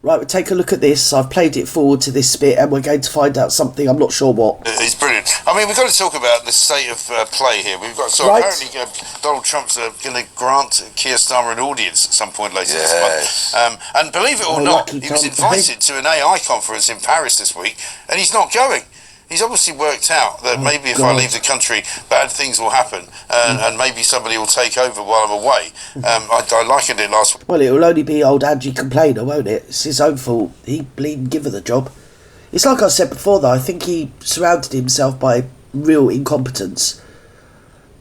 Right, we'll take a look at this. I've played it forward to this bit and we're going to find out something. I'm not sure what. It's brilliant. I mean, we've got to talk about the state of play here. We've got Right. apparently Donald Trump's going to grant Keir Starmer an audience at some point later this month. And believe it or not, he was invited to an AI conference in Paris this week, and he's not going. He's obviously worked out that maybe if I leave the country, bad things will happen, and maybe somebody will take over while I'm away. I likened it last week. Well, it will only be old Angie Complainer, won't it? It's his own fault. He bleeding give her the job. It's like I said before, though. I think he surrounded himself by real incompetence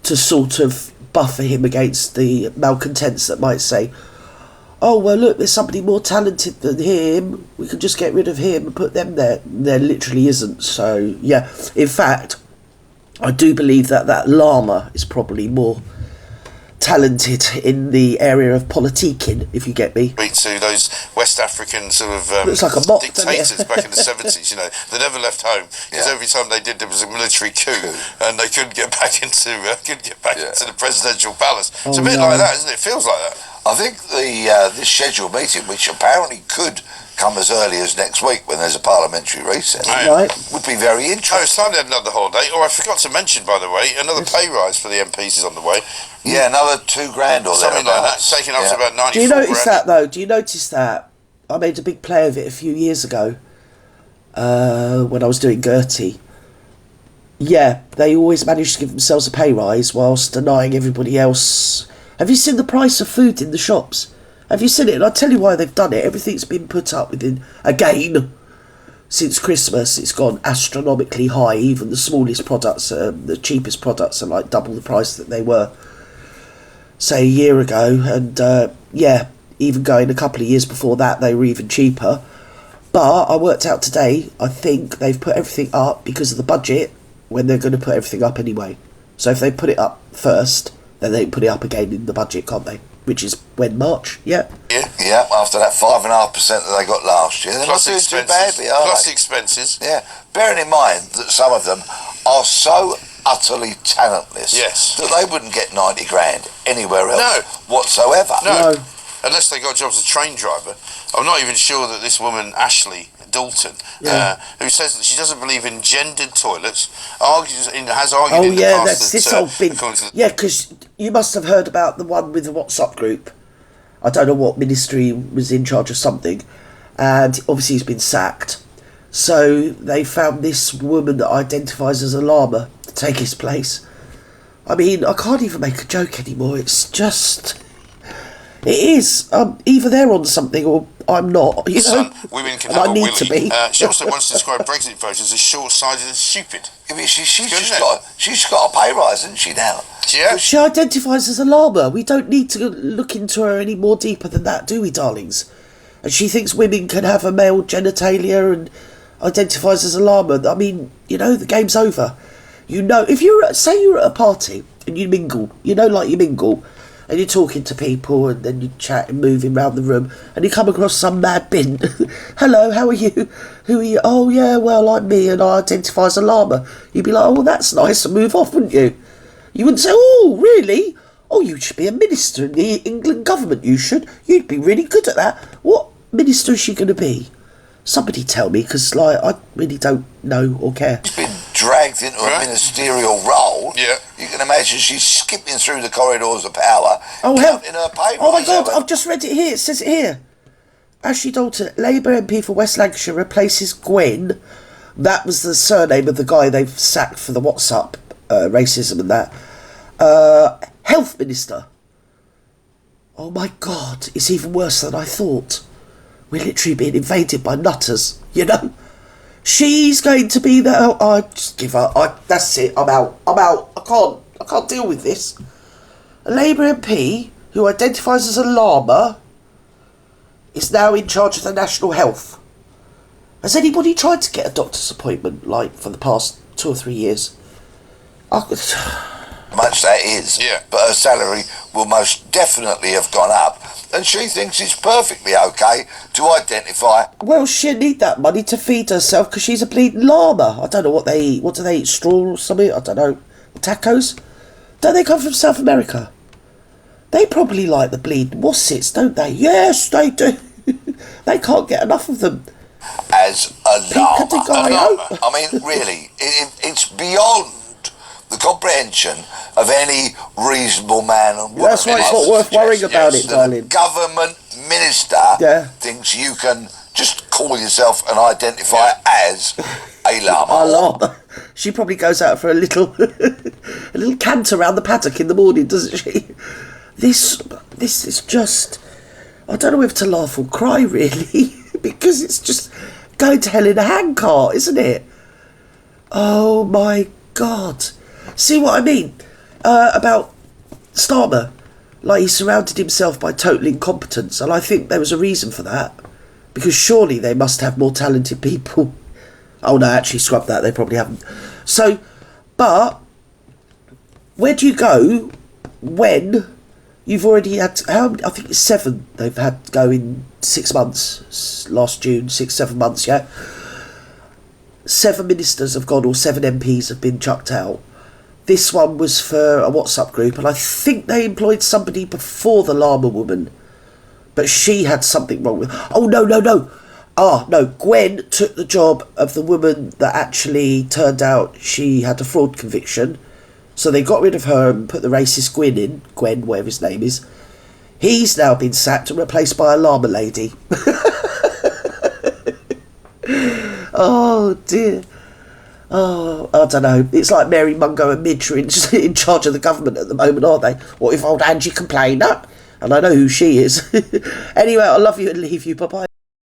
to sort of buffer him against the malcontents that might say, oh, well, look, there's somebody more talented than him. We can just get rid of him and put them there. There literally isn't. So, yeah. In fact, I do believe that LHAMA is probably more talented in the area of politicking, if you get me. To those West African sort of looks like a mock, dictators back in the 70s, you know, they never left home because every time they did, there was a military coup and they couldn't get back into into the presidential palace. It's a bit like that, isn't it? It feels like that. I think this scheduled meeting, which apparently could come as early as next week when there's a parliamentary recess, would be very interesting. Oh, it's time to have another holiday. Oh, I forgot to mention, by the way, another pay rise for the MPs is on the way. Yeah, another $2,000 or something like that, taking up to about 94 Do you notice grand. that, though? Do you notice that? I made a big play of it a few years ago when I was doing Gertie. Yeah, they always manage to give themselves a pay rise whilst denying everybody else. Have you seen the price of food in the shops? Have you seen it? And I'll tell you why they've done it. Everything's been put up within, again, since Christmas. It's gone astronomically high. Even the smallest products, the cheapest products are like double the price that they were, say, a year ago. And, even going a couple of years before that, they were even cheaper. But I worked out today, I think they've put everything up because of the budget when they're going to put everything up anyway. So if they put it up first, then they put it up again in the budget, can't they? Which is when, March? Yeah, after that 5.5% that they got last year. They're not doing too badly, are Plus they? expenses. Yeah, bearing in mind that some of them are so utterly talentless that they wouldn't get 90 grand anywhere else whatsoever. No. Unless they got jobs as a train driver. I'm not even sure that this woman, Ashley Dalton, who says that she doesn't believe in gendered toilets, has argued in the past that's this whole big... Yeah, because you must have heard about the one with the WhatsApp group. I don't know what ministry was in charge of something, and obviously he's been sacked. So they found this woman that identifies as a llama to take his place. I mean, I can't even make a joke anymore. It's just... It is. Either they're on something or I'm not. You know? Women can have a willy. To be. She also wants to describe Brexit voters as short-sighted and stupid. I mean, she's got a pay rise, hasn't she, now? Yeah. She identifies as a llama. We don't need to look into her any more deeper than that, do we, darlings? And she thinks women can have a male genitalia and identifies as a llama. I mean, you know, the game's over. You know, if you're at a party and you mingle, like you mingle, and you're talking to people and then you chat and moving around the room and you come across some mad bin. Hello, how are you? Who are you? Oh, yeah, well, I'm me and I identify as a llama. You'd be like, oh, well, that's nice, and move off, wouldn't you? You wouldn't say, oh, really? Oh, you should be a minister in the England government, you should. You'd be really good at that. What minister is she going to be? Somebody tell me, because I really don't know or care. She's been dragged into a ministerial role. Yeah. You can imagine she's skipping through the corridors of power, counting her pay. Oh my God, I've just read it here. It says it here. Ashley Dalton, Labour MP for West Lancashire, replaces Gwen. That was the surname of the guy they've sacked for the WhatsApp racism and that. Health Minister. Oh my God, it's even worse than I thought. We're literally being invaded by nutters, you know? She's going to be there. I just give up. That's it. I'm out. I can't deal with this. A Labour MP who identifies as a llama is now in charge of the national health. Has anybody tried to get a doctor's appointment, for the past 2 or 3 years? Much that is, but her salary will most definitely have gone up, and she thinks it's perfectly okay to identify. Well, she'll need that money to feed herself because she's a bleeding llama. I don't know what they eat. What do they eat? Straw or something? I don't know. Tacos? Don't they come from South America? They probably like the bleeding wussets, don't they? Yes, they do. They can't get enough of them. As a llama. I mean, really, it's beyond the comprehension of any reasonable man and woman. That's why it's not worth worrying about it, darling. The government minister thinks you can just call yourself and identify as a llama. A llama. She probably goes out for a little canter around the paddock in the morning, doesn't she? This is just... I don't know whether to laugh or cry, really, because it's just going to hell in a handcart, isn't it? Oh, my God. See what I mean? About Starmer. Like, he surrounded himself by total incompetence, and I think there was a reason for that. Because surely they must have more talented people. Oh, no, actually, scrub that. They probably haven't. So, but, where do you go when you've already had... I think it's 7 they've had go in 6 months. Last June, 6-7 months, yeah? 7 ministers have gone, or 7 MPs have been chucked out. This one was for a WhatsApp group, and I think they employed somebody before the llama woman. But she had something wrong with... Oh, no. No, Gwen took the job of the woman that actually turned out she had a fraud conviction. So they got rid of her and put the racist Gwen, whatever his name is. He's now been sacked and replaced by a llama lady. Oh, dear. Oh, I don't know. It's like Mary, Mungo and Midge are in charge of the government at the moment, aren't they? What if old Angie complained? And I know who she is. Anyway, I love you and leave you. Bye-bye.